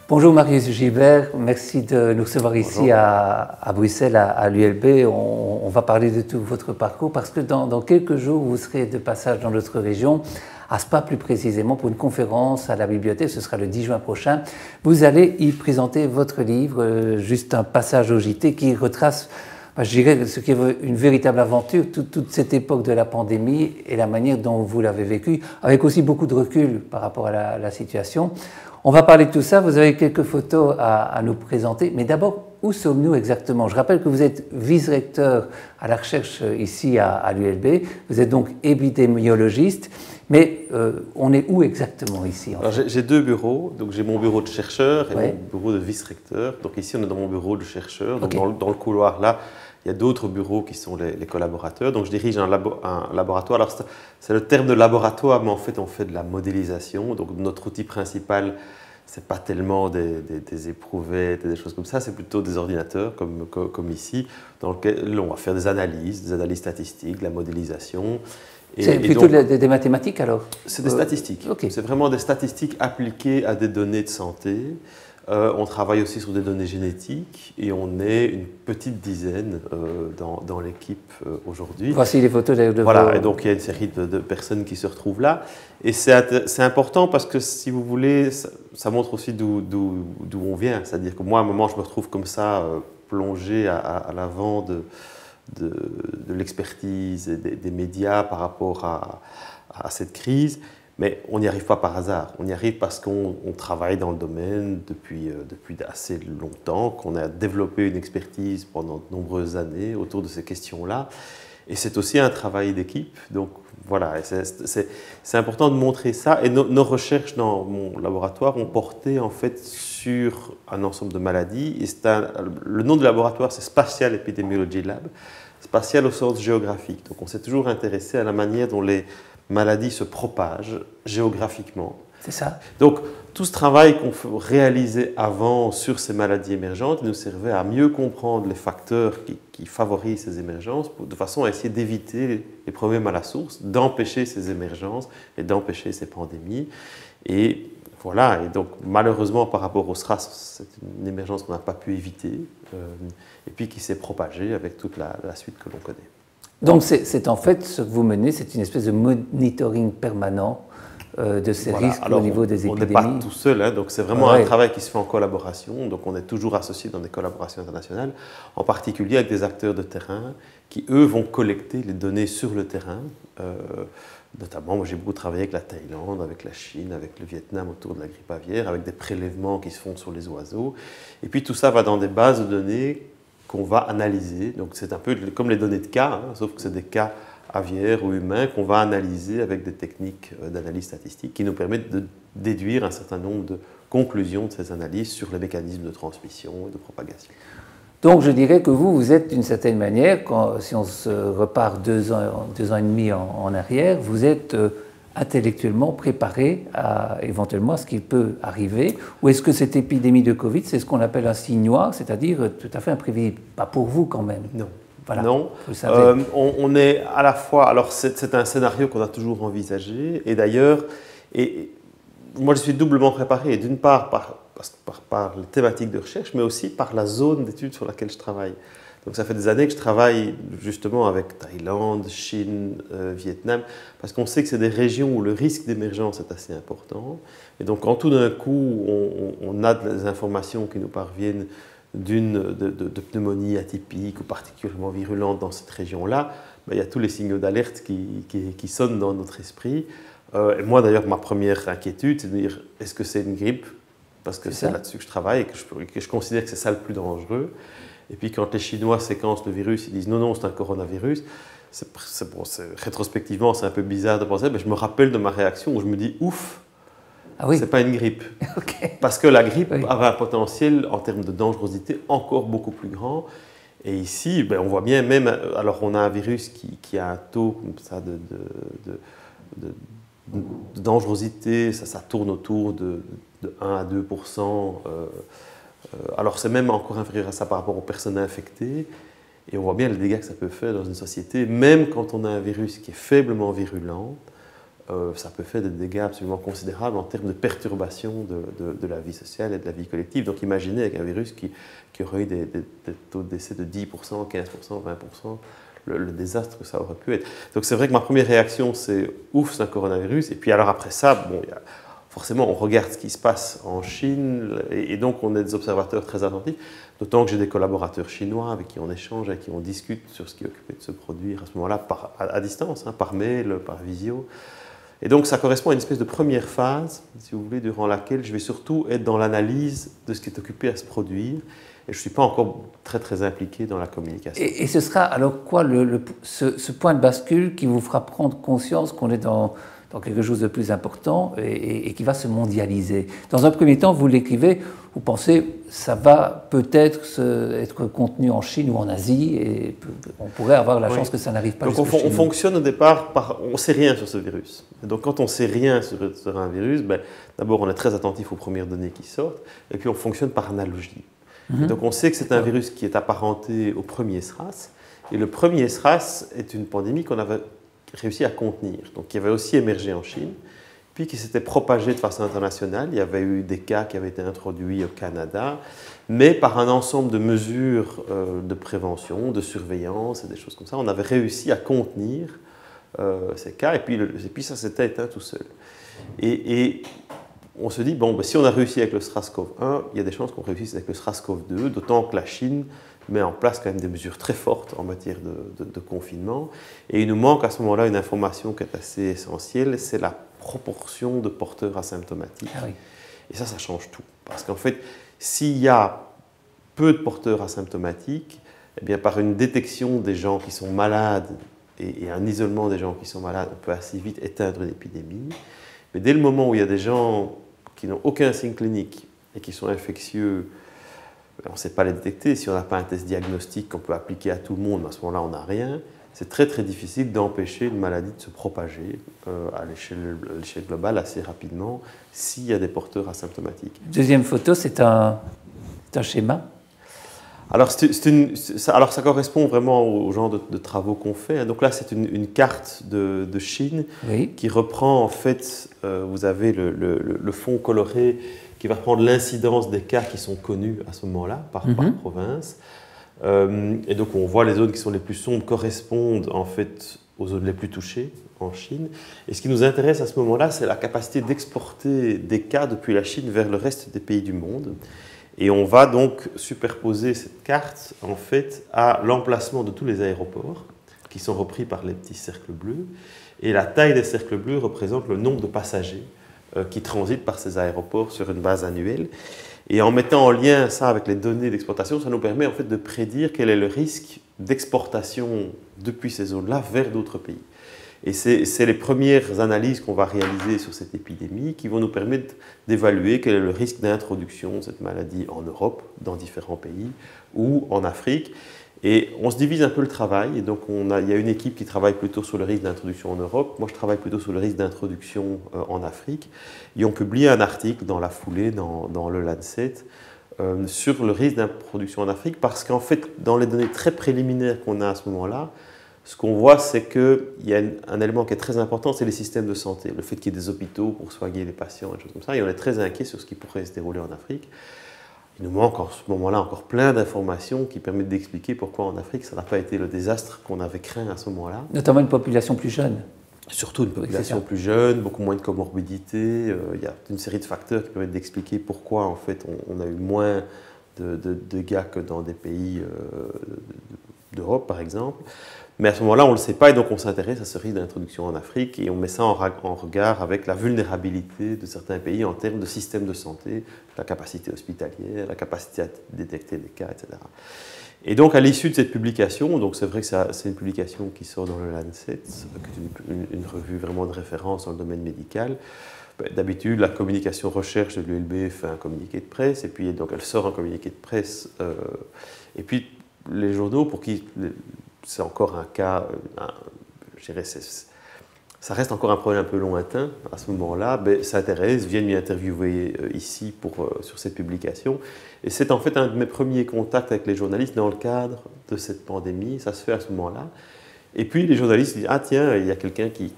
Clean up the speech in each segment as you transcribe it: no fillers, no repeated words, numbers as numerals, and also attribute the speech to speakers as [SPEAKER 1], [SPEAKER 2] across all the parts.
[SPEAKER 1] Bonjour Marius Gilbert, merci de nous recevoir ici à Bruxelles, à l'ULB. On va parler de tout votre parcours parce que dans quelques jours, vous serez de passage dans notre région, à Spa plus précisément, pour une conférence à la bibliothèque. Ce sera le 10 juin prochain. Vous allez y présenter votre livre, juste un passage au JT qui retrace, je dirais, ce qui est une véritable aventure, toute cette époque de la pandémie et la manière dont vous l'avez vécue, avec aussi beaucoup de recul par rapport à la situation. On va parler de tout ça, vous avez quelques photos à nous présenter, mais d'abord, où sommes-nous exactement? Je rappelle que vous êtes vice-recteur à la recherche ici à l'ULB, vous êtes donc épidémiologiste, mais on est où exactement ici?
[SPEAKER 2] J'ai deux bureaux, donc j'ai mon bureau de chercheur et mon bureau de vice-recteur. Donc ici on est dans mon bureau de chercheur, donc dans le couloir là, il y a d'autres bureaux qui sont les collaborateurs. Donc je dirige un laboratoire. Alors c'est le terme de laboratoire, mais en fait on fait de la modélisation. Donc notre outil principal, c'est pas tellement des éprouvettes, des choses comme ça, c'est plutôt des ordinateurs comme ici, dans lequel on va faire des analyses statistiques, de la modélisation.
[SPEAKER 1] C'est plutôt des mathématiques alors?
[SPEAKER 2] C'est des statistiques.
[SPEAKER 1] Okay. C'est
[SPEAKER 2] vraiment des statistiques appliquées à des données de santé. On travaille aussi sur des données génétiques et on est une petite dizaine dans l'équipe aujourd'hui.
[SPEAKER 1] Voici les photos de
[SPEAKER 2] Voilà, et donc il y a une série de personnes qui se retrouvent là. Et c'est important parce que, si vous voulez, ça montre aussi d'où on vient. C'est-à-dire que moi, à un moment, je me retrouve comme ça, plongé à l'avant de l'expertise et des médias par rapport à cette crise. Mais on n'y arrive pas par hasard, on y arrive parce qu'on travaille dans le domaine depuis assez longtemps, qu'on a développé une expertise pendant de nombreuses années autour de ces questions-là. Et c'est aussi un travail d'équipe, donc voilà, c'est important de montrer ça. Et nos recherches dans mon laboratoire ont porté en fait sur un ensemble de maladies. Et le nom du laboratoire, c'est Spatial Epidemiology Lab, spatial au sens géographique. Donc on s'est toujours intéressé à la manière dont les maladies se propagent géographiquement.
[SPEAKER 1] C'est ça.
[SPEAKER 2] Donc, tout ce travail qu'on réalisait avant sur ces maladies émergentes nous servait à mieux comprendre les facteurs qui favorisent ces émergences, de façon à essayer d'éviter les problèmes à la source, d'empêcher ces émergences et d'empêcher ces pandémies. Et voilà, et donc malheureusement par rapport au SRAS, c'est une émergence qu'on n'a pas pu éviter, et puis qui s'est propagée avec toute la suite que l'on connaît.
[SPEAKER 1] Donc c'est en fait ce que vous menez, c'est une espèce de monitoring permanent de ces risques au niveau des épidémies.
[SPEAKER 2] On n'est pas tout seul, hein, donc c'est vraiment un travail qui se fait en collaboration, donc on est toujours associé dans des collaborations internationales, en particulier avec des acteurs de terrain qui, eux, vont collecter les données sur le terrain. Notamment, moi j'ai beaucoup travaillé avec la Thaïlande, avec la Chine, avec le Vietnam autour de la grippe aviaire, avec des prélèvements qui se font sur les oiseaux. Et puis tout ça va dans des bases de données qu'on va analyser. Donc c'est un peu comme les données de cas, hein, sauf que c'est des cas aviaires ou humains qu'on va analyser avec des techniques d'analyse statistique qui nous permettent de déduire un certain nombre de conclusions de ces analyses sur les mécanismes de transmission et de propagation.
[SPEAKER 1] Donc je dirais que vous êtes d'une certaine manière, si on se repart deux ans et demi en arrière, vous êtes intellectuellement préparé à éventuellement ce qui peut arriver? Ou est-ce que cette épidémie de Covid, c'est ce qu'on appelle un signe noir, c'est-à-dire tout à fait imprévisible? Pas pour vous quand même.
[SPEAKER 2] Non.
[SPEAKER 1] Voilà,
[SPEAKER 2] non. On est à la fois... Alors c'est un scénario qu'on a toujours envisagé, et d'ailleurs, moi je suis doublement préparé, d'une part par les thématiques de recherche, mais aussi par la zone d'études sur laquelle je travaille. Donc ça fait des années que je travaille justement avec Thaïlande, Chine, Vietnam, parce qu'on sait que c'est des régions où le risque d'émergence est assez important. Et donc quand tout d'un coup on a des informations qui nous parviennent de pneumonie atypique ou particulièrement virulente dans cette région-là, il y a tous les signaux d'alerte qui sonnent dans notre esprit. Et moi d'ailleurs, ma première inquiétude, c'est de dire, est-ce que c'est une grippe? Parce que c'est là-dessus que je travaille et que je considère que c'est ça le plus dangereux. Et puis quand les Chinois séquencent le virus, ils disent non, c'est un coronavirus. Rétrospectivement, c'est un peu bizarre de penser, mais je me rappelle de ma réaction où je me dis ouf, c'est pas une grippe. Parce que la grippe avait un potentiel en termes de dangerosité encore beaucoup plus grand. Et ici, on voit bien, même, alors on a un virus qui a un taux comme ça de dangerosité, ça tourne autour de 1 à 2%. Alors c'est même encore inférieur à ça par rapport aux personnes infectées. Et on voit bien les dégâts que ça peut faire dans une société, même quand on a un virus qui est faiblement virulent. ça peut faire des dégâts absolument considérables en termes de perturbation de la vie sociale et de la vie collective. Donc imaginez avec un virus qui aurait eu des taux de décès de 10%, 15%, 20%, le désastre que ça aurait pu être. Donc c'est vrai que ma première réaction, c'est « ouf, c'est un coronavirus ». Et puis alors après ça, bon, forcément, on regarde ce qui se passe en Chine et donc on est des observateurs très attentifs, d'autant que j'ai des collaborateurs chinois avec qui on échange, avec qui on discute sur ce qui est occupé de se produire à ce moment-là à distance, par mail, par visio. Et donc ça correspond à une espèce de première phase, si vous voulez, durant laquelle je vais surtout être dans l'analyse de ce qui est occupé à se produire. Et je ne suis pas encore très impliqué dans la communication.
[SPEAKER 1] Et ce sera alors quoi ce point de bascule qui vous fera prendre conscience qu'on est dans quelque chose de plus important et qui va se mondialiser? Dans un premier temps, vous l'écrivez, vous pensez ça va peut-être être contenu en Chine ou en Asie et on pourrait avoir la chance que ça n'arrive pas jusqu'à chez nous.
[SPEAKER 2] On fonctionne au départ on ne sait rien sur ce virus. Et donc quand on ne sait rien sur un virus, d'abord on est très attentif aux premières données qui sortent et puis on fonctionne par analogie. Donc on sait que c'est un virus qui est apparenté au premier SRAS et le premier SRAS est une pandémie qu'on avait réussi à contenir, donc qui avait aussi émergé en Chine, puis qui s'était propagé de façon internationale. Il y avait eu des cas qui avaient été introduits au Canada, mais par un ensemble de mesures de prévention, de surveillance et des choses comme ça, on avait réussi à contenir ces cas, et puis ça s'était éteint tout seul. Et on se dit, bon, si on a réussi avec le SARS-CoV-1, il y a des chances qu'on réussisse avec le SARS-CoV-2, d'autant que la Chine met en place quand même des mesures très fortes en matière de confinement. Et il nous manque à ce moment-là une information qui est assez essentielle, c'est la proportion de porteurs asymptomatiques. Ah oui. Et ça change tout. Parce qu'en fait, s'il y a peu de porteurs asymptomatiques, eh bien, par une détection des gens qui sont malades et un isolement des gens qui sont malades, on peut assez vite éteindre une épidémie. Mais dès le moment où il y a des gens qui n'ont aucun signe clinique et qui sont infectieux, on ne sait pas les détecter. Si on n'a pas un test diagnostique qu'on peut appliquer à tout le monde, à ce moment-là, on n'a rien. C'est très difficile d'empêcher une maladie de se propager à l'échelle globale assez rapidement s'il y a des porteurs asymptomatiques.
[SPEAKER 1] Deuxième photo, c'est un schéma.
[SPEAKER 2] Alors, ça correspond vraiment au genre de travaux qu'on fait. Donc là, c'est une carte de Chine qui reprend, en fait, vous avez le fond coloré qui va prendre l'incidence des cas qui sont connus à ce moment-là, par province. Et donc, on voit les zones qui sont les plus sombres correspondent, en fait, aux zones les plus touchées en Chine. Et ce qui nous intéresse à ce moment-là, c'est la capacité d'exporter des cas depuis la Chine vers le reste des pays du monde. Et on va donc superposer cette carte en fait à l'emplacement de tous les aéroports qui sont repris par les petits cercles bleus. Et la taille des cercles bleus représente le nombre de passagers qui transitent par ces aéroports sur une base annuelle. Et en mettant en lien ça avec les données d'exportation, ça nous permet en fait de prédire quel est le risque d'exportation depuis ces zones-là vers d'autres pays. Et c'est les premières analyses qu'on va réaliser sur cette épidémie qui vont nous permettre d'évaluer quel est le risque d'introduction de cette maladie en Europe, dans différents pays, ou en Afrique. Et on se divise un peu le travail. Et donc il y a une équipe qui travaille plutôt sur le risque d'introduction en Europe. Moi, je travaille plutôt sur le risque d'introduction en Afrique. Et on publie un article dans la foulée, dans le Lancet, sur le risque d'introduction en Afrique, parce qu'en fait, dans les données très préliminaires qu'on a à ce moment-là, ce qu'on voit, c'est qu'il y a un élément qui est très important, c'est les systèmes de santé. Le fait qu'il y ait des hôpitaux pour soigner les patients et des choses comme ça. Et on est très inquiet sur ce qui pourrait se dérouler en Afrique. Il nous manque en ce moment-là encore plein d'informations qui permettent d'expliquer pourquoi en Afrique, ça n'a pas été le désastre qu'on avait craint à ce moment-là.
[SPEAKER 1] Notamment une population plus jeune.
[SPEAKER 2] Surtout une population plus jeune, beaucoup moins de comorbidités. Il y a une série de facteurs qui permettent d'expliquer pourquoi en fait, on a eu moins de dégâts que dans des pays d'Europe, par exemple. Mais à ce moment-là, on ne le sait pas et donc on s'intéresse à ce risque d'introduction en Afrique et on met ça en regard avec la vulnérabilité de certains pays en termes de système de santé, la capacité hospitalière, la capacité à détecter des cas, etc. Et donc à l'issue de cette publication, donc c'est vrai que c'est une publication qui sort dans le Lancet, qui est une revue vraiment de référence dans le domaine médical. D'habitude, la communication recherche de l'ULB fait un communiqué de presse et puis donc elle sort un communiqué de presse. Et puis les journaux, pour qui c'est encore un cas, je dirais, ça reste encore un problème un peu lointain à ce moment-là, s'intéressent, viennent m'y interviewer ici sur cette publication. Et c'est en fait un de mes premiers contacts avec les journalistes dans le cadre de cette pandémie, ça se fait à ce moment-là. Et puis les journalistes disent « Ah tiens, il y a quelqu'un qui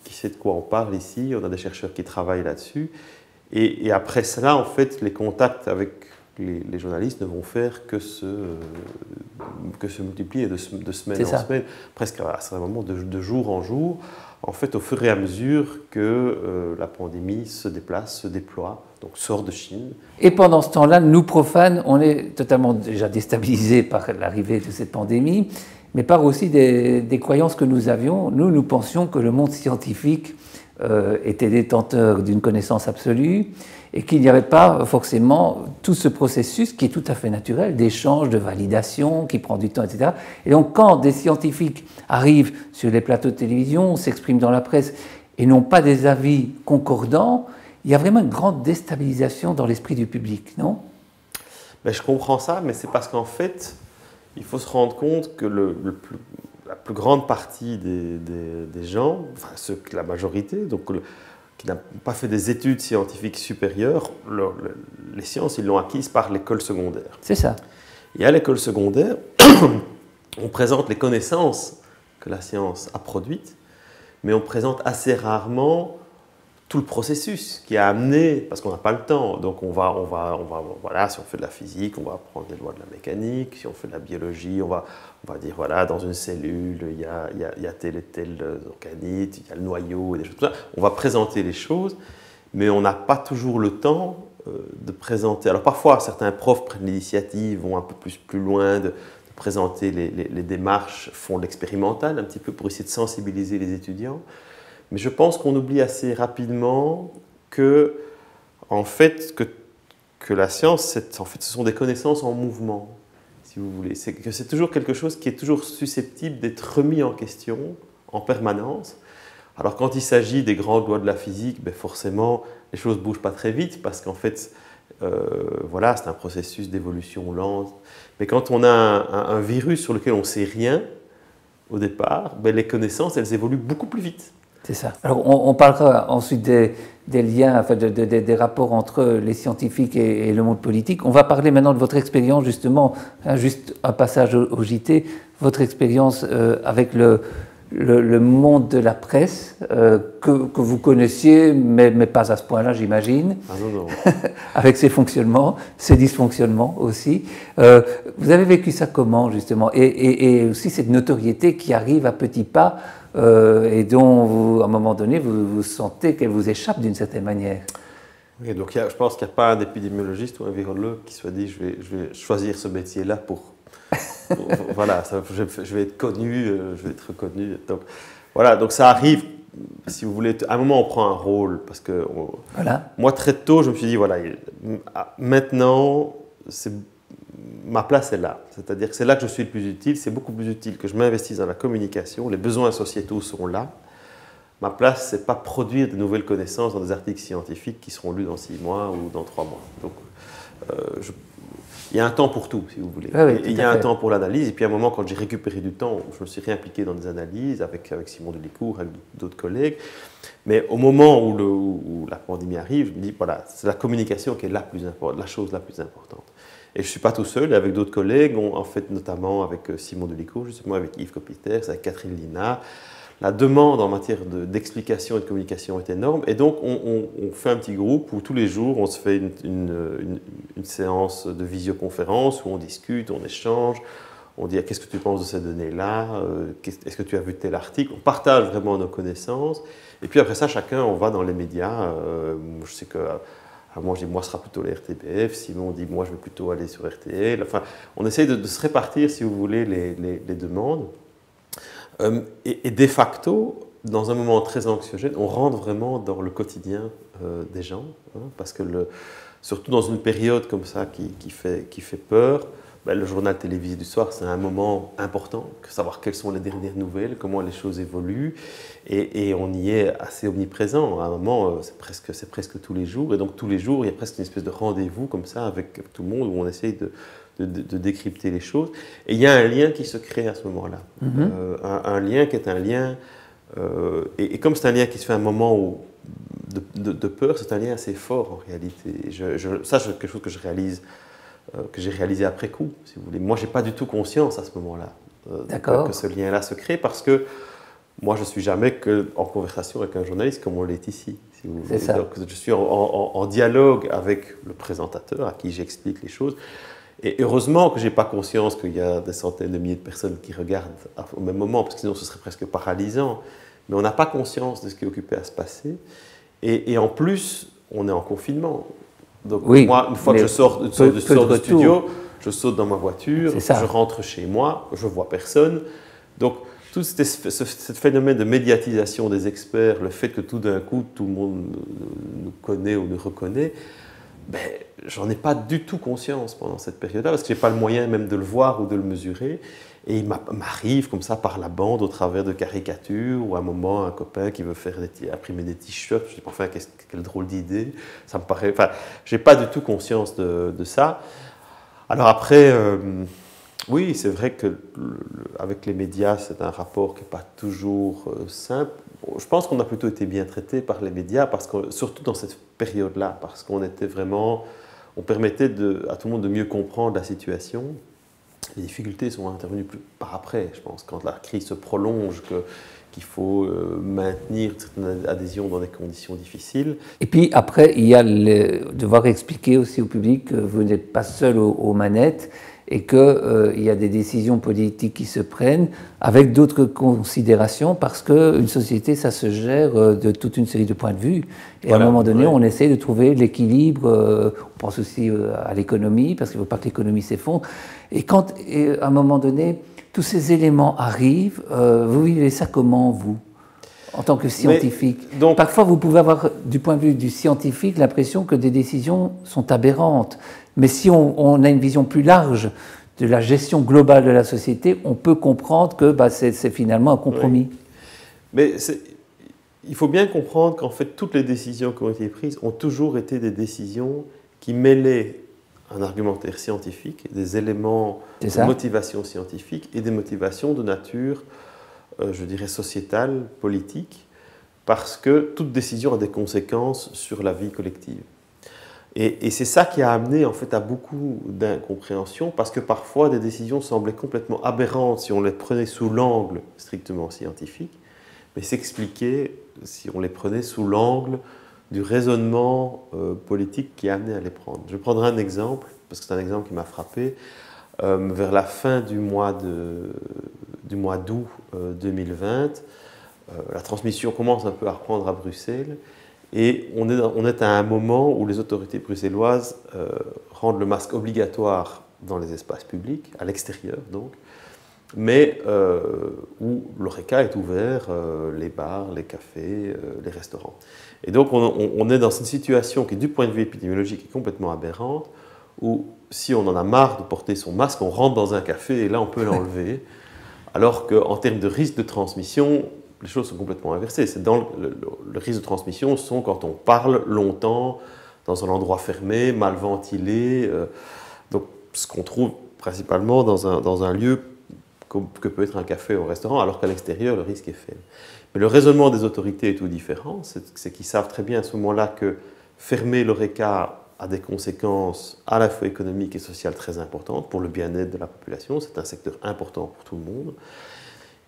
[SPEAKER 2] sait de quoi on parle ici, on a des chercheurs qui travaillent là-dessus ». Et après cela, en fait, les contacts avec les journalistes ne vont faire que se multiplier de semaine en semaine, presque à un moment de jour en jour, en fait, au fur et à mesure que la pandémie se déplace, se déploie, donc sort de Chine.
[SPEAKER 1] Et pendant ce temps-là, nous profanes, on est totalement déjà déstabilisés par l'arrivée de cette pandémie, mais par aussi des croyances que nous avions. Nous pensions que le monde scientifique était détenteur d'une connaissance absolue et qu'il n'y avait pas forcément tout ce processus qui est tout à fait naturel, d'échange, de validation, qui prend du temps, etc. Et donc quand des scientifiques arrivent sur les plateaux de télévision, s'expriment dans la presse et n'ont pas des avis concordants, il y a vraiment une grande déstabilisation dans l'esprit du public, non?
[SPEAKER 2] Ben, je comprends ça, mais c'est parce qu'en fait, il faut se rendre compte que la plus grande partie des gens, enfin la majorité, donc qui n'ont pas fait des études scientifiques supérieures, les sciences, ils l'ont acquises par l'école secondaire.
[SPEAKER 1] C'est ça.
[SPEAKER 2] Et à l'école secondaire, on présente les connaissances que la science a produites, mais on présente assez rarement tout le processus qui a amené, parce qu'on n'a pas le temps, donc voilà, si on fait de la physique, on va apprendre les lois de la mécanique, si on fait de la biologie, on va dire, voilà, dans une cellule, il y a tel et tel organite, il y a le noyau, et des choses comme ça. On va présenter les choses, mais on n'a pas toujours le temps de présenter. Alors parfois, certains profs prennent l'initiative, vont un peu plus loin, de présenter les démarches, font l'expérimental un petit peu pour essayer de sensibiliser les étudiants. Mais je pense qu'on oublie assez rapidement que, en fait, que la science, en fait, ce sont des connaissances en mouvement, si vous voulez. C'est toujours quelque chose qui est toujours susceptible d'être remis en question en permanence. Alors quand il s'agit des grandes lois de la physique, ben forcément, les choses ne bougent pas très vite parce qu'en fait, voilà, c'est un processus d'évolution lente. Mais quand on a un virus sur lequel on ne sait rien, au départ, ben les connaissances, elles évoluent beaucoup plus vite.
[SPEAKER 1] C'est ça. Alors, on parlera ensuite des liens, enfin des rapports entre les scientifiques et le monde politique. On va parler maintenant de votre expérience, justement, juste un passage au JT, votre expérience avec le monde de la presse, que vous connaissiez, mais pas à ce point-là, j'imagine.
[SPEAKER 2] Ah non, non.
[SPEAKER 1] Avec ses fonctionnements, ses dysfonctionnements aussi. Vous avez vécu ça comment, justement, et aussi cette notoriété qui arrive à petits pas, et dont, vous, à un moment donné, vous sentez qu'elle vous échappe d'une certaine manière.
[SPEAKER 2] Oui, donc je pense qu'il n'y a pas un épidémiologiste ou un virologue qui soit dit je vais choisir ce métier-là pour voilà, je vais être connu, je vais être reconnu. Donc, voilà, donc ça arrive, si vous voulez, à un moment on prend un rôle, parce que
[SPEAKER 1] voilà.
[SPEAKER 2] Moi très tôt je me suis dit, voilà, maintenant ma place est là, c'est-à-dire que c'est là que je suis le plus utile, c'est beaucoup plus utile que je m'investisse dans la communication, les besoins sociétaux sont là. Ma place, c'est pas produire de nouvelles connaissances dans des articles scientifiques qui seront lus dans 6 mois ou dans 3 mois. Donc, il y a un temps pour tout, si vous voulez.
[SPEAKER 1] Oui,
[SPEAKER 2] il y a un temps pour l'analyse. Et puis à un moment, quand j'ai récupéré du temps, je me suis réimpliqué dans des analyses avec Simon Delicourt, avec d'autres collègues. Mais au moment où la pandémie arrive, je me dis, voilà, c'est la communication qui est la chose la plus importante. Et je ne suis pas tout seul, avec d'autres collègues, en fait, notamment avec Simon Delicourt, justement avec Yves Copiters, avec Catherine Lina. La demande en matière d'explication et de communication est énorme. Et donc, on fait un petit groupe où tous les jours, on se fait une séance de visioconférence où on discute, on échange, on dit qu'est-ce que tu penses de ces données-là, est-ce que tu as vu tel article. On partage vraiment nos connaissances. Et puis après ça, chacun, on va dans les médias. Je sais que moi, je dis, moi, ce sera plutôt la RTBF. Simon dit, moi, je vais plutôt aller sur RTL. Enfin, on essaye de se répartir, si vous voulez, les demandes. Et de facto, dans un moment très anxiogène, on rentre vraiment dans le quotidien des gens, hein, parce que surtout dans une période comme ça qui fait peur, ben, le journal télévisé du soir, c'est un moment important, savoir quelles sont les dernières nouvelles, comment les choses évoluent, et on y est assez omniprésent. À un moment, c'est presque tous les jours, et donc tous les jours, il y a presque une espèce de rendez-vous comme ça avec tout le monde, où on essaye de décrypter les choses. Et il y a un lien qui se crée à ce moment-là. Un lien qui est un lien... et comme c'est un lien qui se fait à un moment de peur, c'est un lien assez fort en réalité. Ça, c'est quelque chose que j'ai réalisé après coup, si vous voulez. Moi, je n'ai pas du tout conscience à ce moment-là. que ce lien-là se crée, parce que moi, je ne suis jamais en conversation avec un journaliste comme on l'est ici. Si vous voulez. Donc, je suis en dialogue avec le présentateur à qui j'explique les choses. Et heureusement que je n'ai pas conscience qu'il y a des centaines de milliers de personnes qui regardent au même moment, parce que sinon ce serait presque paralysant. Mais on n'a pas conscience de ce qui est occupé à se passer. Et en plus, on est en confinement. Donc moi, une fois que je sors du studio, je saute dans ma voiture, je rentre chez moi, je ne vois personne. Donc tout ce phénomène de médiatisation des experts, le fait que tout d'un coup, tout le monde nous connaît ou nous reconnaît, ben, j'en ai pas du tout conscience pendant cette période-là, parce que je n'ai pas le moyen même de le voir ou de le mesurer. Et il m'arrive comme ça par la bande, au travers de caricatures, ou à un moment, un copain qui veut imprimer des t-shirts, je dis, enfin, quelle drôle d'idée, ça me paraît... Enfin, je n'ai pas du tout conscience de ça. Alors après, oui, c'est vrai qu'avec les médias, c'est un rapport qui n'est pas toujours simple. Je pense qu'on a plutôt été bien traité par les médias, surtout dans cette période-là, parce qu'on était vraiment... On permettait à tout le monde de mieux comprendre la situation. Les difficultés sont intervenues par après, je pense, quand la crise se prolonge, qu'il faut maintenir certaines adhésions dans des conditions difficiles.
[SPEAKER 1] Et puis après, il y a devoir expliquer aussi au public que vous n'êtes pas seul aux manettes et qu'il y a des décisions politiques qui se prennent avec d'autres considérations, parce qu'une société, ça se gère de toute une série de points de vue. Et voilà, à un moment donné, on essaie de trouver l'équilibre. On pense aussi à l'économie, parce qu'il ne faut pas que l'économie s'effondre. Et quand, à un moment donné, tous ces éléments arrivent, vous vivez ça comment, vous, en tant que scientifique? Donc, parfois, vous pouvez avoir, du point de vue du scientifique, l'impression que des décisions sont aberrantes. Mais si on a une vision plus large de la gestion globale de la société, on peut comprendre que c'est finalement un compromis.
[SPEAKER 2] Oui. Mais il faut bien comprendre qu'en fait, toutes les décisions qui ont été prises ont toujours été des décisions qui mêlaient un argumentaire scientifique, des éléments de motivation scientifique et des motivations de nature, je dirais, sociétale, politique, parce que toute décision a des conséquences sur la vie collective. Et c'est ça qui a amené en fait à beaucoup d'incompréhension, parce que parfois des décisions semblaient complètement aberrantes si on les prenait sous l'angle strictement scientifique, mais s'expliquaient si on les prenait sous l'angle du raisonnement politique qui a amené à les prendre. Je vais prendre un exemple, parce que c'est un exemple qui m'a frappé. Vers la fin du mois d'août 2020, la transmission commence un peu à reprendre à Bruxelles. Et on est à un moment où les autorités bruxelloises rendent le masque obligatoire dans les espaces publics, à l'extérieur donc, mais où l'Horeca est ouvert, les bars, les cafés, les restaurants. Et donc on est dans une situation qui, du point de vue épidémiologique, est complètement aberrante, où si on en a marre de porter son masque, on rentre dans un café et là on peut l'enlever, alors qu'en termes de risque de transmission, les choses sont complètement inversées. Le risque de transmission sont quand on parle longtemps dans un endroit fermé, mal ventilé, donc ce qu'on trouve principalement dans un lieu que peut être un café ou un restaurant, alors qu'à l'extérieur, le risque est faible. Mais le raisonnement des autorités est tout différent, c'est qu'ils savent très bien à ce moment-là que fermer l'Horeca a des conséquences à la fois économiques et sociales très importantes pour le bien-être de la population. C'est un secteur important pour tout le monde.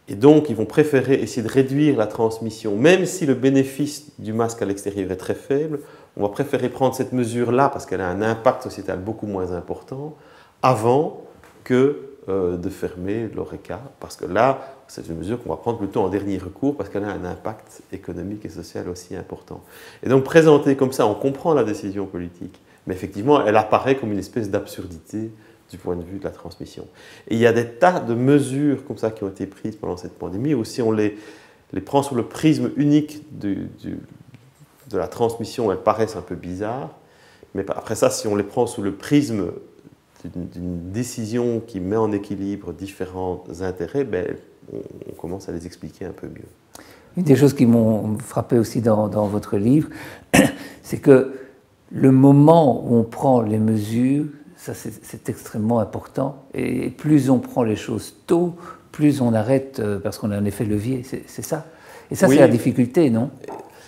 [SPEAKER 2] Et donc, ils vont préférer essayer de réduire la transmission, même si le bénéfice du masque à l'extérieur est très faible. On va préférer prendre cette mesure-là parce qu'elle a un impact sociétal beaucoup moins important avant que de fermer l'Horeca, parce que là, c'est une mesure qu'on va prendre plutôt en dernier recours parce qu'elle a un impact économique et social aussi important. Et donc, présentée comme ça, on comprend la décision politique, mais effectivement, elle apparaît comme une espèce d'absurdité du point de vue de la transmission. Et il y a des tas de mesures comme ça qui ont été prises pendant cette pandémie, où si on les prend sous le prisme unique de la transmission, elles paraissent un peu bizarres, mais après ça, si on les prend sous le prisme d'une décision qui met en équilibre différents intérêts, on commence à les expliquer un peu mieux.
[SPEAKER 1] Une des choses qui m'ont frappé aussi dans votre livre, c'est que le moment où on prend les mesures, ça c'est extrêmement important, et plus on prend les choses tôt, plus on arrête, parce qu'on a un effet levier, c'est ça. Et ça, oui, c'est la difficulté, non?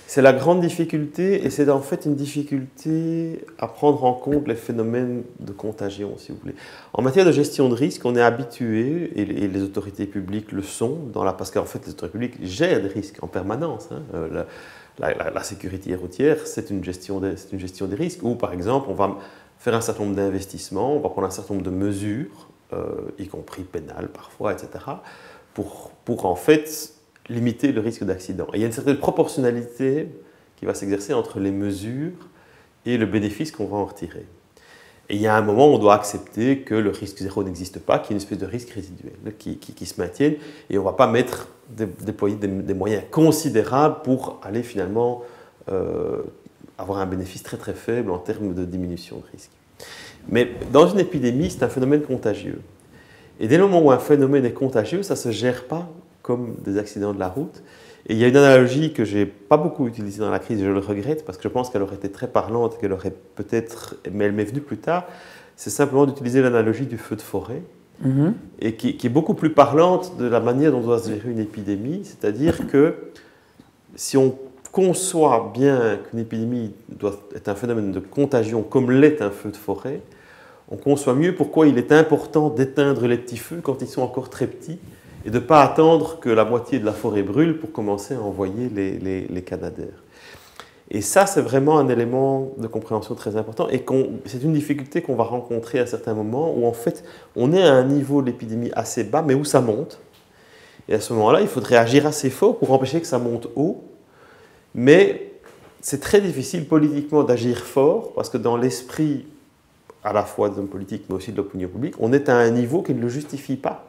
[SPEAKER 2] C'est la grande difficulté, et c'est en fait une difficulté à prendre en compte les phénomènes de contagion, si vous voulez. En matière de gestion de risque, on est habitué, et les autorités publiques le sont, parce qu'en fait les autorités publiques gèrent des risques en permanence. La sécurité routière, c'est une gestion des risques, où par exemple on va faire un certain nombre d'investissements, on va prendre un certain nombre de mesures, y compris pénales parfois, etc., pour en fait limiter le risque d'accident. Et il y a une certaine proportionnalité qui va s'exercer entre les mesures et le bénéfice qu'on va en retirer. Et il y a un moment où on doit accepter que le risque zéro n'existe pas, qu'il y a une espèce de risque résiduel qui se maintienne, et on ne va pas déployer des moyens considérables pour aller finalement avoir un bénéfice très très faible en termes de diminution de risque. Mais dans une épidémie, c'est un phénomène contagieux. Et dès le moment où un phénomène est contagieux, ça ne se gère pas comme des accidents de la route. Et il y a une analogie que je n'ai pas beaucoup utilisée dans la crise, et je le regrette, parce que je pense qu'elle aurait été très parlante, qu'elle aurait peut-être, mais elle m'est venue plus tard, c'est simplement d'utiliser l'analogie du feu de forêt, et qui est beaucoup plus parlante de la manière dont doit se gérer une épidémie, c'est-à-dire que si on conçoit bien qu'une épidémie doit être un phénomène de contagion comme l'est un feu de forêt, on conçoit mieux pourquoi il est important d'éteindre les petits feux quand ils sont encore très petits, et de ne pas attendre que la moitié de la forêt brûle pour commencer à envoyer les canadaires. Et ça, c'est vraiment un élément de compréhension très important, et c'est une difficulté qu'on va rencontrer à certains moments où en fait on est à un niveau de l'épidémie assez bas, mais où ça monte. Et à ce moment-là, il faudrait agir assez fort pour empêcher que ça monte haut, mais c'est très difficile politiquement d'agir fort, parce que dans l'esprit à la fois des hommes politiques, mais aussi de l'opinion publique, on est à un niveau qui ne le justifie pas.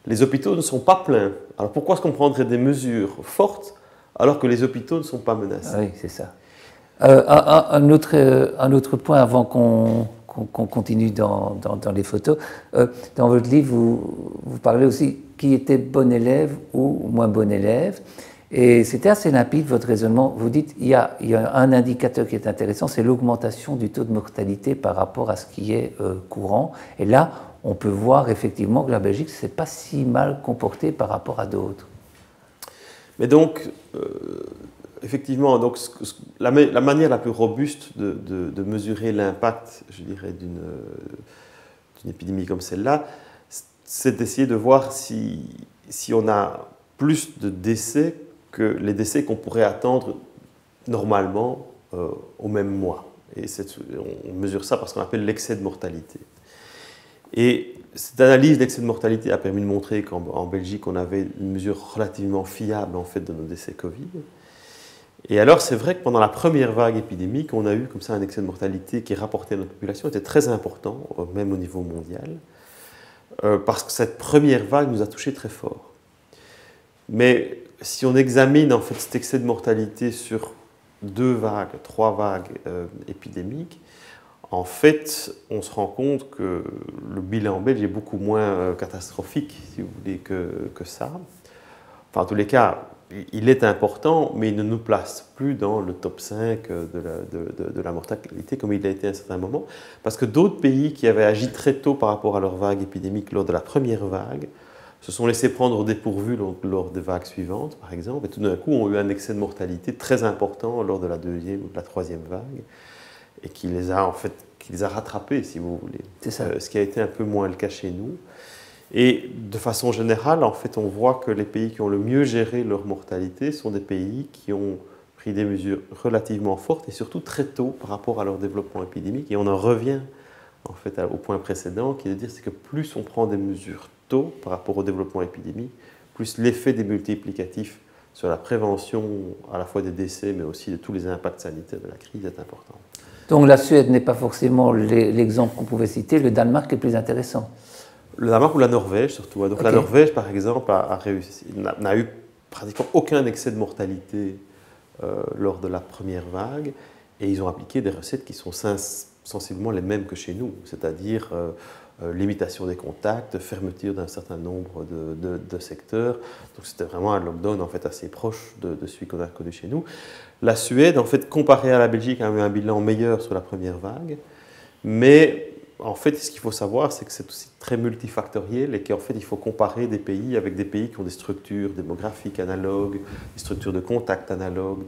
[SPEAKER 2] Les hôpitaux ne sont pas pleins. Alors pourquoi est-ce qu'on prendrait des mesures fortes alors que les hôpitaux ne sont pas menacés?
[SPEAKER 1] Oui, c'est ça. Un autre point avant qu'on continue dans les photos. Dans votre livre, vous parlez aussi qui était bon élève ou moins bon élève. Et c'était assez limpide, votre raisonnement. Vous dites qu'il y a un indicateur qui est intéressant, c'est l'augmentation du taux de mortalité par rapport à ce qui est courant. Et là, on peut voir effectivement que la Belgique ne s'est pas si mal comportée par rapport à d'autres.
[SPEAKER 2] Mais donc, effectivement, donc, la manière la plus robuste de mesurer l'impact, je dirais, d'une épidémie comme celle-là, c'est d'essayer de voir si on a plus de décès que les décès qu'on pourrait attendre normalement au même mois. Et on mesure ça parce qu'on appelle l'excès de mortalité. Et cette analyse d'excès de mortalité a permis de montrer qu'en Belgique, on avait une mesure relativement fiable en fait, de nos décès Covid. Et alors, c'est vrai que pendant la première vague épidémique, on a eu comme ça un excès de mortalité qui, rapporté à notre population, était très important, même au niveau mondial, parce que cette première vague nous a touchés très fort. Mais si on examine en fait cet excès de mortalité sur 2 vagues, 3 vagues épidémiques, en fait, on se rend compte que le bilan belge est beaucoup moins catastrophique, si vous voulez, que ça. Enfin, en tous les cas, il est important, mais il ne nous place plus dans le top 5 de la mortalité, comme il a été à un certain moment. Parce que d'autres pays qui avaient agi très tôt par rapport à leur vague épidémique lors de la première vague, se sont laissés prendre au dépourvu lors des vagues suivantes, par exemple, et tout d'un coup ont eu un excès de mortalité très important lors de la 2e ou de la 3e vague, et qui les a rattrapés, si vous voulez.
[SPEAKER 1] C'est ça.
[SPEAKER 2] Ce qui a été un peu moins le cas chez nous. Et de façon générale, en fait, on voit que les pays qui ont le mieux géré leur mortalité sont des pays qui ont pris des mesures relativement fortes et surtout très tôt par rapport à leur développement épidémique. Et on en revient en fait au point précédent, qui est de dire que plus on prend des mesures tôt par rapport au développement épidémique, plus l'effet des multiplicatifs sur la prévention à la fois des décès, mais aussi de tous les impacts sanitaires de la crise est important.
[SPEAKER 1] Donc la Suède n'est pas forcément l'exemple qu'on pouvait citer, le Danemark est plus intéressant.
[SPEAKER 2] Le Danemark ou la Norvège surtout. Donc la Norvège, par exemple, n'a eu pratiquement aucun excès de mortalité lors de la première vague, et ils ont appliqué des recettes qui sont sensiblement les mêmes que chez nous, c'est-à-dire limitation des contacts, fermeture d'un certain nombre de secteurs. Donc c'était vraiment un lockdown en fait assez proche de celui qu'on a connu chez nous. La Suède, en fait, comparée à la Belgique, a eu un bilan meilleur sur la première vague, mais en fait, ce qu'il faut savoir, c'est que c'est aussi très multifactoriel et qu'en fait, il faut comparer des pays avec des pays qui ont des structures démographiques analogues, des structures de contact analogues.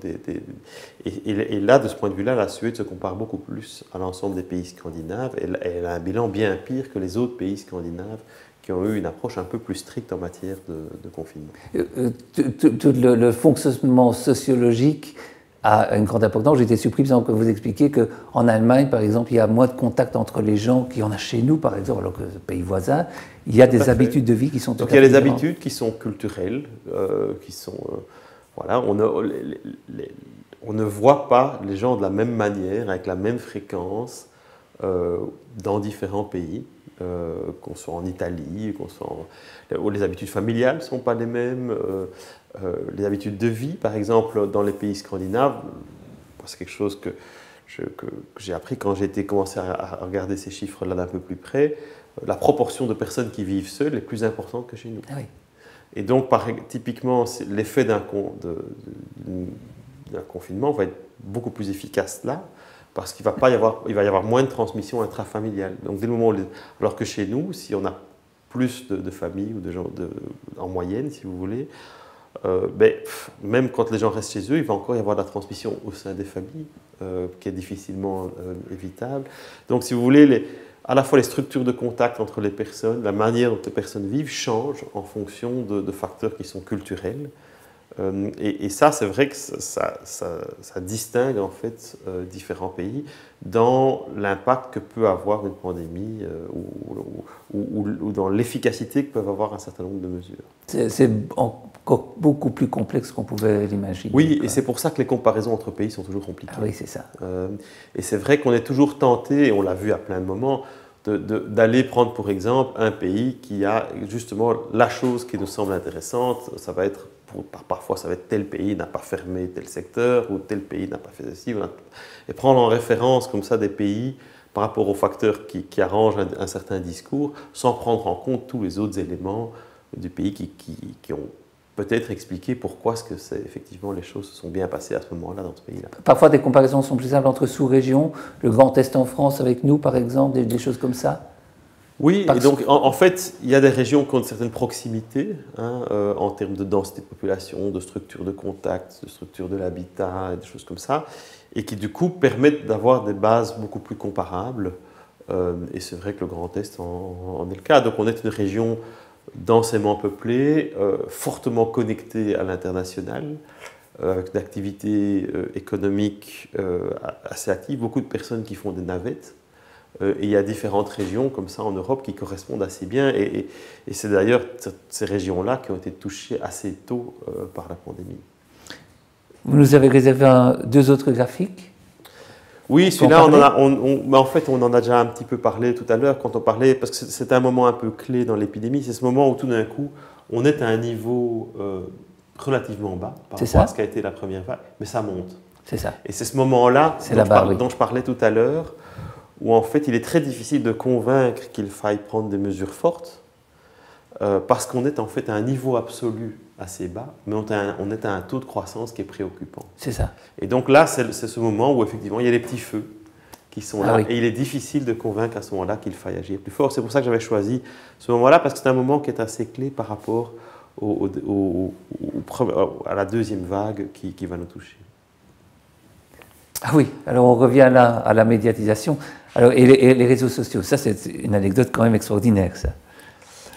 [SPEAKER 2] Et là, de ce point de vue-là, la Suède se compare beaucoup plus à l'ensemble des pays scandinaves. Elle a un bilan bien pire que les autres pays scandinaves qui ont eu une approche un peu plus stricte en matière de confinement.
[SPEAKER 1] Tout le fonctionnement sociologique a une grande importance. J'étais surpris, par exemple, que vous expliquiez qu'en Allemagne, par exemple, il y a moins de contact entre les gens qu'il y en a chez nous, par exemple, alors que le pays voisin, il y a des habitudes de vie qui sont tout à fait différentes.
[SPEAKER 2] Donc il y a des habitudes qui sont culturelles, qui sont... voilà, on ne voit pas les gens de la même manière, avec la même fréquence, dans différents pays, qu'on soit en Italie, les habitudes familiales ne sont pas les mêmes, les habitudes de vie, par exemple, dans les pays scandinaves, c'est quelque chose que j'ai appris quand j'ai commencé à regarder ces chiffres-là d'un peu plus près. La proportion de personnes qui vivent seules est plus importante que chez nous.
[SPEAKER 1] Ah oui.
[SPEAKER 2] Et donc, typiquement, l'effet d'un confinement va être beaucoup plus efficace là, parce qu'il va y avoir moins de transmission intrafamiliale. Donc, dès le moment alors que chez nous, si on a plus de familles ou de gens en moyenne, si vous voulez, même quand les gens restent chez eux, il va encore y avoir de la transmission au sein des familles, qui est difficilement évitable. Donc, si vous voulez, à la fois les structures de contact entre les personnes, la manière dont les personnes vivent change en fonction de facteurs qui sont culturels. Et ça, c'est vrai que ça distingue en fait différents pays dans l'impact que peut avoir une pandémie ou dans l'efficacité que peuvent avoir un certain nombre de mesures.
[SPEAKER 1] C'est encore beaucoup plus complexe qu'on pouvait l'imaginer.
[SPEAKER 2] Oui, et c'est pour ça que les comparaisons entre pays sont toujours compliquées.
[SPEAKER 1] Ah oui, c'est ça.
[SPEAKER 2] Et c'est vrai qu'on est toujours tenté, et on l'a vu à plein de moments, d'aller prendre pour exemple un pays qui a justement la chose qui nous semble intéressante. Ça va être, parfois ça va être tel pays n'a pas fermé tel secteur ou tel pays n'a pas fait ceci. Et prendre en référence comme ça des pays par rapport aux facteurs qui arrangent un certain discours sans prendre en compte tous les autres éléments du pays qui ont peut-être expliqué pourquoi est-ce que effectivement les choses se sont bien passées à ce moment-là dans ce pays-là.
[SPEAKER 1] Parfois, des comparaisons sont plus simples entre sous-régions, le Grand Est en France avec nous, par exemple, des choses comme ça.
[SPEAKER 2] Oui, et donc en fait, il y a des régions qui ont une certaine proximité en termes de densité de population, de structure de contact, de structure de l'habitat, et des choses comme ça, et qui du coup permettent d'avoir des bases beaucoup plus comparables. Et c'est vrai que le Grand Est en est le cas. Donc on est une région densément peuplée, fortement connectée à l'international, avec d'activités économiques assez actives, beaucoup de personnes qui font des navettes. Et il y a différentes régions comme ça en Europe qui correspondent assez bien. Et c'est d'ailleurs ces régions-là qui ont été touchées assez tôt par la pandémie.
[SPEAKER 1] Vous nous avez réservé deux autres graphiques.
[SPEAKER 2] Oui, celui-là, en fait, on en a déjà un petit peu parlé tout à l'heure quand on parlait, parce que c'est un moment un peu clé dans l'épidémie. C'est ce moment où tout d'un coup, on est à un niveau relativement bas par rapport à ce qu'a été la première vague, mais ça monte.
[SPEAKER 1] C'est ça.
[SPEAKER 2] Et c'est ce moment-là dont je parlais tout à l'heure, où en fait, il est très difficile de convaincre qu'il faille prendre des mesures fortes, parce qu'on est en fait à un niveau absolu assez bas, mais on est à un taux de croissance qui est préoccupant.
[SPEAKER 1] C'est ça.
[SPEAKER 2] Et donc là, c'est ce moment où effectivement il y a des petits feux qui sont là, et il est difficile de convaincre à ce moment-là qu'il faille agir plus fort. C'est pour ça que j'avais choisi ce moment-là, parce que c'est un moment qui est assez clé par rapport à la deuxième vague qui va nous toucher.
[SPEAKER 1] Ah oui, alors on revient là à la médiatisation. Alors, et les réseaux sociaux, ça c'est une anecdote quand même extraordinaire, ça.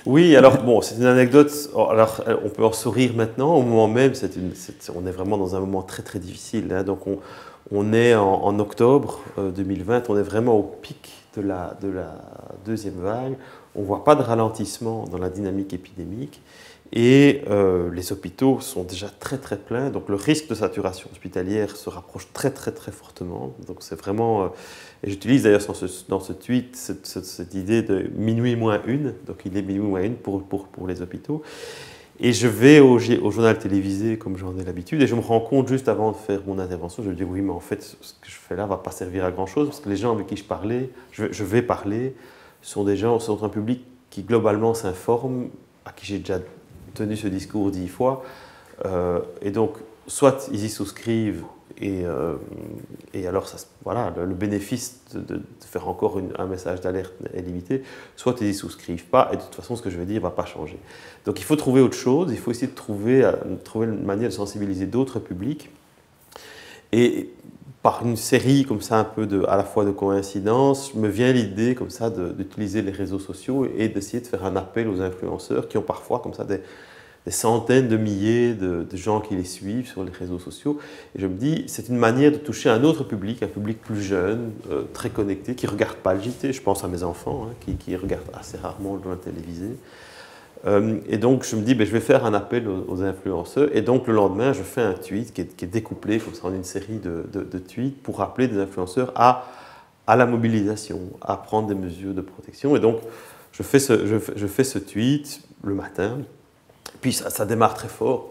[SPEAKER 2] Oui, alors bon, c'est une anecdote, alors on peut en sourire maintenant, au moment même, on est vraiment dans un moment très très difficile. Hein, donc on est en octobre 2020, on est vraiment au pic de la deuxième vague, on ne voit pas de ralentissement dans la dynamique épidémique et les hôpitaux sont déjà très très pleins, donc le risque de saturation hospitalière se rapproche très très très fortement. Donc c'est vraiment... Et j'utilise d'ailleurs dans ce tweet cette idée de minuit moins une, donc il est minuit moins une pour les hôpitaux. Et je vais au journal télévisé comme j'en ai l'habitude et je me rends compte juste avant de faire mon intervention, je me dis oui mais en fait ce que je fais là ne va pas servir à grand chose parce que les gens avec qui je vais parler sont des gens, sont un public qui globalement s'informe, à qui j'ai déjà tenu ce discours 10 fois et donc soit ils y souscrivent et alors, voilà, le bénéfice de faire encore un message d'alerte est limité. Soit ils n'y souscrivent pas, et de toute façon, ce que je vais dire ne va pas changer. Donc il faut trouver autre chose, il faut essayer de trouver une manière de sensibiliser d'autres publics. Et par une série comme ça, un peu à la fois de coïncidences, me vient l'idée comme ça d'utiliser les réseaux sociaux et d'essayer de faire un appel aux influenceurs qui ont parfois comme ça des centaines de milliers de gens qui les suivent sur les réseaux sociaux. Et je me dis, c'est une manière de toucher un autre public, un public plus jeune, très connecté, qui ne regarde pas le JT. Je pense à mes enfants, hein, qui regardent assez rarement le journal télévisé. Et donc, je me dis, je vais faire un appel aux influenceurs. Et donc, le lendemain, je fais un tweet qui est découplé comme ça en une série de tweets pour appeler des influenceurs à la mobilisation, à prendre des mesures de protection. Et donc, je fais ce tweet le matin. Puis ça démarre très fort,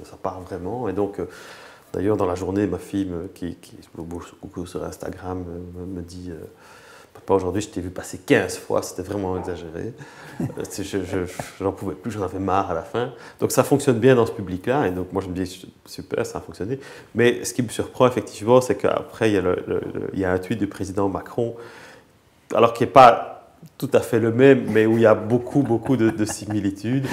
[SPEAKER 2] ça part vraiment. Et donc, d'ailleurs, dans la journée, ma fille, qui est beaucoup sur Instagram, me dit Papa, aujourd'hui, je t'ai vu passer 15 fois, c'était vraiment exagéré. Je n'en pouvais plus, j'en avais marre à la fin. Donc, ça fonctionne bien dans ce public-là. Et donc, moi, je me dis super, ça a fonctionné. Mais ce qui me surprend, effectivement, c'est qu'après, il y a un tweet du président Macron, alors qui n'est pas tout à fait le même, mais où il y a beaucoup de similitudes.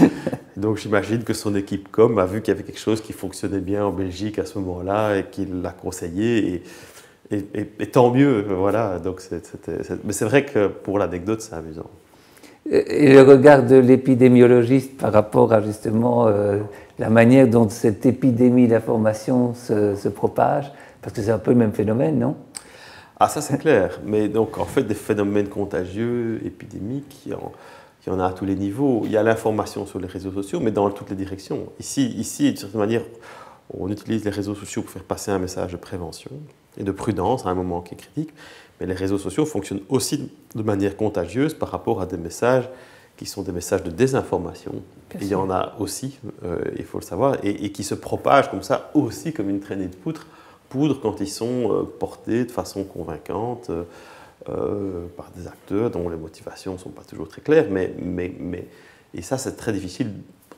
[SPEAKER 2] Donc j'imagine que son équipe com a vu qu'il y avait quelque chose qui fonctionnait bien en Belgique à ce moment-là et qu'il l'a conseillé. Et tant mieux, voilà. Donc mais c'est vrai que pour l'anecdote, c'est amusant.
[SPEAKER 1] Et le regard de l'épidémiologiste par rapport à justement la manière dont cette épidémie d'information se propage, parce que c'est un peu le même phénomène, non ?
[SPEAKER 2] Ah, ça c'est clair, mais donc en fait des phénomènes contagieux, épidémiques, il y en a à tous les niveaux. Il y a l'information sur les réseaux sociaux, mais dans toutes les directions. Ici, d'une certaine manière, on utilise les réseaux sociaux pour faire passer un message de prévention et de prudence à un moment qui est critique, mais les réseaux sociaux fonctionnent aussi de manière contagieuse par rapport à des messages qui sont des messages de désinformation. Et il y en a aussi, il faut le savoir, et qui se propagent comme ça aussi comme une traînée de poudre quand ils sont portés de façon convaincante par des acteurs dont les motivations ne sont pas toujours très claires. Et ça, c'est très difficile,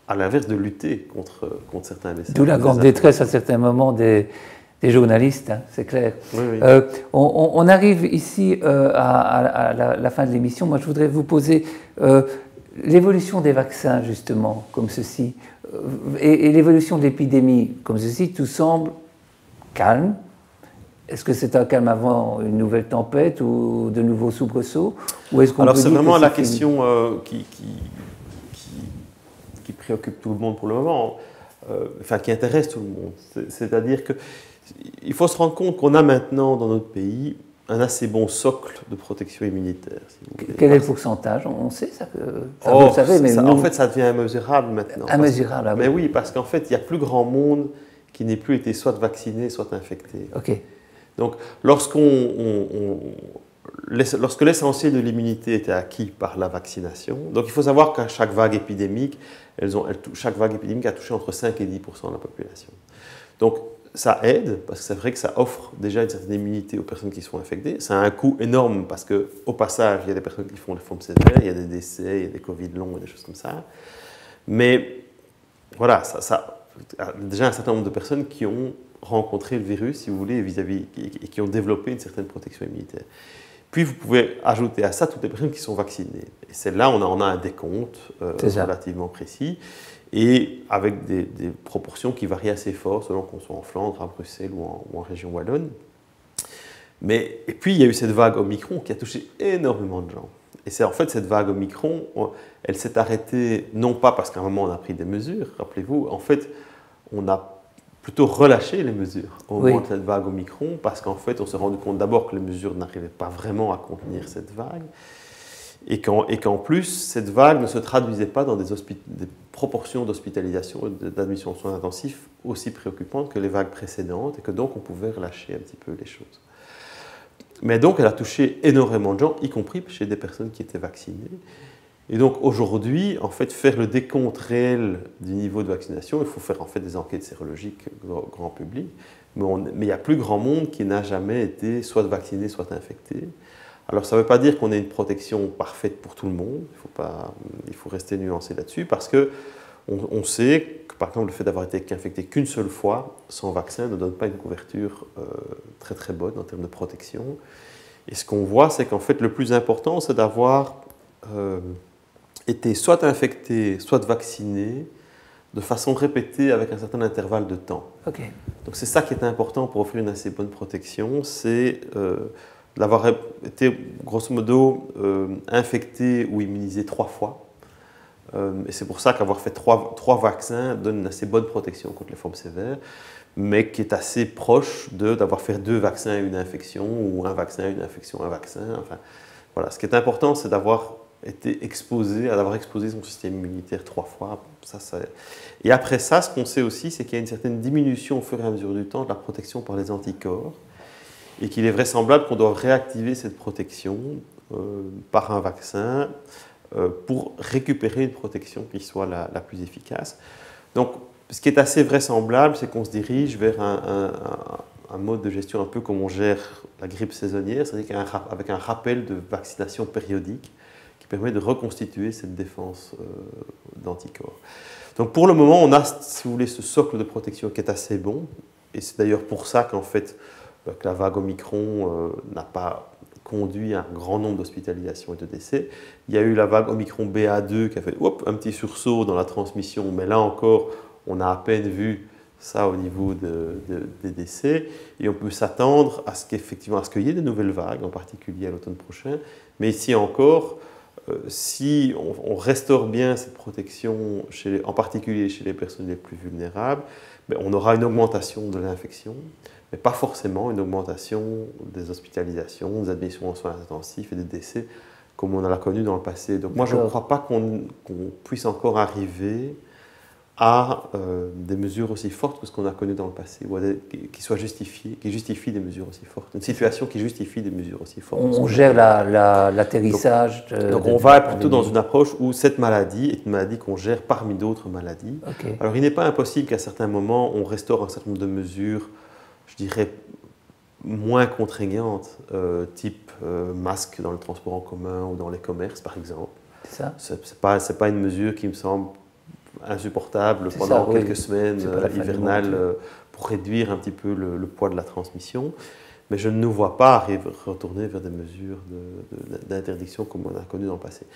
[SPEAKER 2] à l'inverse, de lutter contre certains messages.
[SPEAKER 1] D'où la grande détresse à certains moments des journalistes, hein, c'est clair.
[SPEAKER 2] Oui.
[SPEAKER 1] On arrive ici à la fin de l'émission. Moi, je voudrais vous poser l'évolution des vaccins, justement, comme ceci, et l'évolution de l'épidémie, comme ceci, tout semble calme. Est-ce que c'est un calme avant une nouvelle tempête ou de nouveaux soubresauts, ou est-ce qu'on
[SPEAKER 2] Alors c'est vraiment la question qui préoccupe tout le monde pour le moment, enfin qui intéresse tout le monde. C'est-à-dire qu'il faut se rendre compte qu'on a maintenant dans notre pays un assez bon socle de protection immunitaire. Si vous voulez.
[SPEAKER 1] Quel est le pourcentage? On sait ça, vous le savez, mais
[SPEAKER 2] en fait, ça devient immesurable maintenant.
[SPEAKER 1] Immesurable,
[SPEAKER 2] mais oui, parce qu'en fait, il y a plus grand monde qui n'ait plus été soit vacciné, soit infecté.
[SPEAKER 1] Ok.
[SPEAKER 2] Donc, lorsque l'essentiel de l'immunité était acquis par la vaccination, donc il faut savoir qu'à chaque vague épidémique, chaque vague épidémique a touché entre 5 et 10% de la population. Donc, ça aide, parce que c'est vrai que ça offre déjà une certaine immunité aux personnes qui sont infectées. Ça a un coût énorme, parce qu'au passage, il y a des personnes qui font des formes sévères, il y a des décès, il y a des Covid longs, et des choses comme ça. Mais voilà, ça déjà un certain nombre de personnes qui ont rencontré le virus, si vous voulez, et qui ont développé une certaine protection immunitaire. Puis vous pouvez ajouter à ça toutes les personnes qui sont vaccinées. Et celles-là, on en a un décompte relativement précis, et avec des proportions qui varient assez fort selon qu'on soit en Flandre, à Bruxelles ou en région wallonne. Et puis il y a eu cette vague Omicron qui a touché énormément de gens. Et c'est en fait cette vague Omicron, elle s'est arrêtée non pas parce qu'à un moment on a pris des mesures, rappelez-vous, en fait on a plutôt relâché les mesures au moment de cette vague Omicron, parce qu'en fait on s'est rendu compte d'abord que les mesures n'arrivaient pas vraiment à contenir cette vague, et qu'en plus cette vague ne se traduisait pas dans des proportions d'hospitalisation et d'admission aux soins intensifs aussi préoccupantes que les vagues précédentes, et que donc on pouvait relâcher un petit peu les choses. Mais donc, elle a touché énormément de gens, y compris chez des personnes qui étaient vaccinées. Et donc, aujourd'hui, en fait, faire le décompte réel du niveau de vaccination, il faut faire en fait des enquêtes sérologiques grand public, mais il y a plus grand monde qui n'a jamais été soit vacciné, soit infecté. Alors, ça ne veut pas dire qu'on ait une protection parfaite pour tout le monde, il faut rester nuancé là-dessus, parce que On sait que, par exemple, le fait d'avoir été infecté qu'une seule fois sans vaccin ne donne pas une couverture très très bonne en termes de protection. Et ce qu'on voit, c'est qu'en fait, le plus important, c'est d'avoir été soit infecté, soit vacciné, de façon répétée avec un certain intervalle de temps.
[SPEAKER 1] Okay.
[SPEAKER 2] Donc c'est ça qui est important pour offrir une assez bonne protection, c'est d'avoir été grosso modo infecté ou immunisé 3 fois. Et c'est pour ça qu'avoir fait 3 vaccins donne une assez bonne protection contre les formes sévères, mais qui est assez proche d'avoir fait 2 vaccins et une infection, ou un vaccin, une infection, un vaccin. Enfin, voilà. Ce qui est important, c'est d'avoir été exposé, d'avoir exposé son système immunitaire 3 fois. Et après ça, ce qu'on sait aussi, c'est qu'il y a une certaine diminution au fur et à mesure du temps de la protection par les anticorps, et qu'il est vraisemblable qu'on doit réactiver cette protection par un vaccin pour récupérer une protection qui soit la plus efficace. Donc, ce qui est assez vraisemblable, c'est qu'on se dirige vers un mode de gestion un peu comme on gère la grippe saisonnière, c'est-à-dire avec un rappel de vaccination périodique qui permet de reconstituer cette défense d'anticorps. Donc pour le moment, on a, si vous voulez, ce socle de protection qui est assez bon, et c'est d'ailleurs pour ça qu'en fait, que la vague Omicron n'a pas conduit à un grand nombre d'hospitalisations et de décès. Il y a eu la vague Omicron BA2 qui a fait un petit sursaut dans la transmission, mais là encore, on a à peine vu ça au niveau des décès, et on peut s'attendre à ce qu'il y ait de nouvelles vagues, en particulier à l'automne prochain, mais ici encore, si on restaure bien cette protection, en particulier chez les personnes les plus vulnérables, on aura une augmentation de l'infection, mais pas forcément une augmentation des hospitalisations, des admissions en soins intensifs et des décès, comme on l'a connu dans le passé. Donc moi, je ne crois pas qu'on puisse encore arriver à des mesures aussi fortes que ce qu'on a connu dans le passé, ou qui justifient des mesures aussi fortes, une situation qui justifie des mesures aussi fortes.
[SPEAKER 1] On gère l'atterrissage.
[SPEAKER 2] Donc on va plutôt dans une approche où cette maladie est une maladie qu'on gère parmi d'autres maladies.
[SPEAKER 1] Okay.
[SPEAKER 2] Alors il n'est pas impossible qu'à certains moments, on restaure un certain nombre de mesures, je dirais, moins contraignantes, type masque dans le transport en commun ou dans les commerces, par exemple.
[SPEAKER 1] C'est ça.
[SPEAKER 2] C'est pas une mesure qui me semble insupportable pendant quelques semaines hivernales pour réduire un petit peu le poids de la transmission. Mais je ne nous vois pas retourner vers des mesures d'interdiction comme on a connu dans le passé.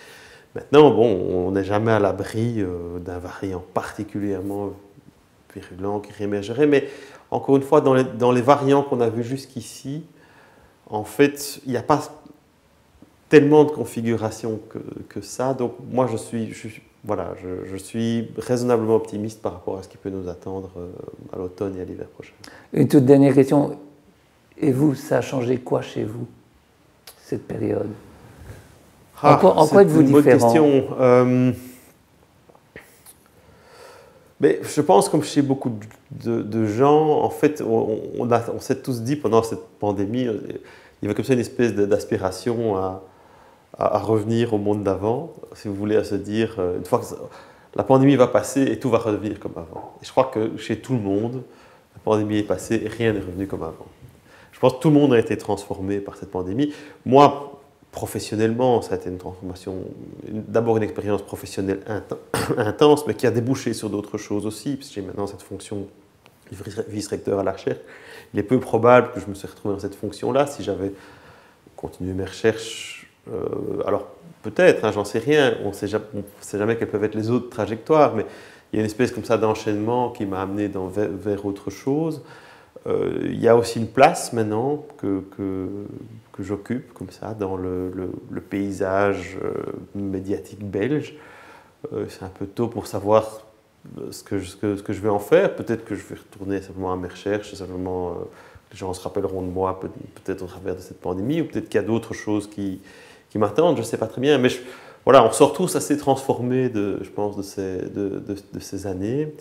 [SPEAKER 2] Maintenant, bon, on n'est jamais à l'abri d'un variant particulièrement virulent qui réémergerait, mais encore une fois, dans les variants qu'on a vus jusqu'ici, en fait, il n'y a pas tellement de configurations que ça. Donc moi, je suis raisonnablement optimiste par rapport à ce qui peut nous attendre à l'automne et à l'hiver prochain. Une
[SPEAKER 1] toute dernière question. Et vous, ça a changé quoi chez vous, cette période? En quoi êtes-vous différent? C'est une bonne question.
[SPEAKER 2] Mais je pense, comme chez beaucoup de gens, en fait, on s'est tous dit pendant cette pandémie, il y avait comme ça une espèce d'aspiration à revenir au monde d'avant, si vous voulez, à se dire, une fois que la pandémie va passer et tout va redevenir comme avant. Et je crois que chez tout le monde, la pandémie est passée et rien n'est revenu comme avant. Je pense que tout le monde a été transformé par cette pandémie. Moi, professionnellement, ça a été une transformation, d'abord une expérience professionnelle intense, mais qui a débouché sur d'autres choses aussi, puisque j'ai maintenant cette fonction de vice-recteur à la recherche. Il est peu probable que je me sois retrouvé dans cette fonction-là si j'avais continué mes recherches. Alors peut-être, hein, j'en sais rien, on ne sait jamais quelles peuvent être les autres trajectoires, mais il y a une espèce comme ça d'enchaînement qui m'a amené vers autre chose. Il y a aussi une place maintenant que j'occupe comme ça dans le paysage médiatique belge. C'est un peu tôt pour savoir ce que je vais en faire. Peut-être que je vais retourner simplement à mes recherches, simplement les gens se rappelleront de moi peut-être au travers de cette pandémie, ou peut-être qu'il y a d'autres choses qui m'attendent, je ne sais pas très bien. Mais voilà, on sort tous assez transformés, je pense, de ces années.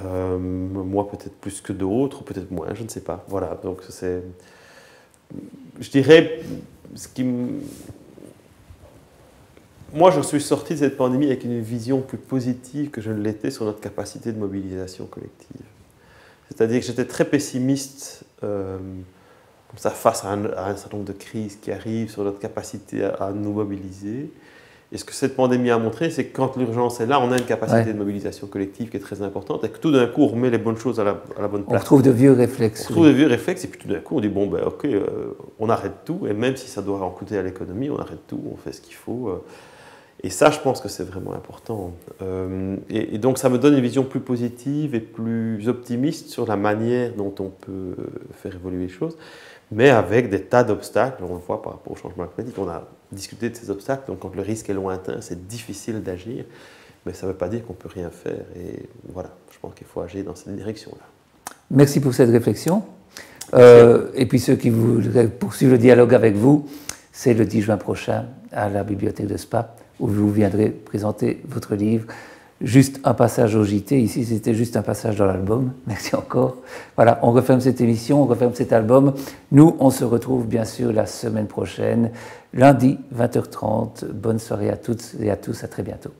[SPEAKER 2] Moi peut-être plus que d'autres, peut-être moins, je ne sais pas. Voilà, donc je dirais, moi je suis sorti de cette pandémie avec une vision plus positive que je ne l'étais sur notre capacité de mobilisation collective. C'est-à-dire que j'étais très pessimiste comme ça, face à un certain nombre de crises qui arrivent, sur notre capacité à nous mobiliser. Et ce que cette pandémie a montré, c'est que quand l'urgence est là, on a une capacité de mobilisation collective qui est très importante et que tout d'un coup, on remet les bonnes choses à la bonne place.
[SPEAKER 1] On retrouve de vieux réflexes.
[SPEAKER 2] On retrouve de vieux réflexes et puis tout d'un coup, on dit bon, ben ok, on arrête tout et même si ça doit en coûter à l'économie, on arrête tout, on fait ce qu'il faut. Et ça, je pense que c'est vraiment important. Et donc, ça me donne une vision plus positive et plus optimiste sur la manière dont on peut faire évoluer les choses, mais avec des tas d'obstacles. On le voit par rapport au changement climatique. On a discuté de ces obstacles. Donc, quand le risque est lointain, c'est difficile d'agir, mais ça ne veut pas dire qu'on ne peut rien faire. Et voilà, je pense qu'il faut agir dans cette direction-là.
[SPEAKER 1] Merci pour cette réflexion. Et puis, ceux qui voudraient poursuivre le dialogue avec vous, c'est le 10 juin prochain à la bibliothèque de Spa, où vous viendrez présenter votre livre. Juste un passage au JT, ici c'était juste un passage dans l'album, merci encore. Voilà, on referme cette émission, on referme cet album. Nous, on se retrouve bien sûr la semaine prochaine, lundi 20h30. Bonne soirée à toutes et à tous, à très bientôt.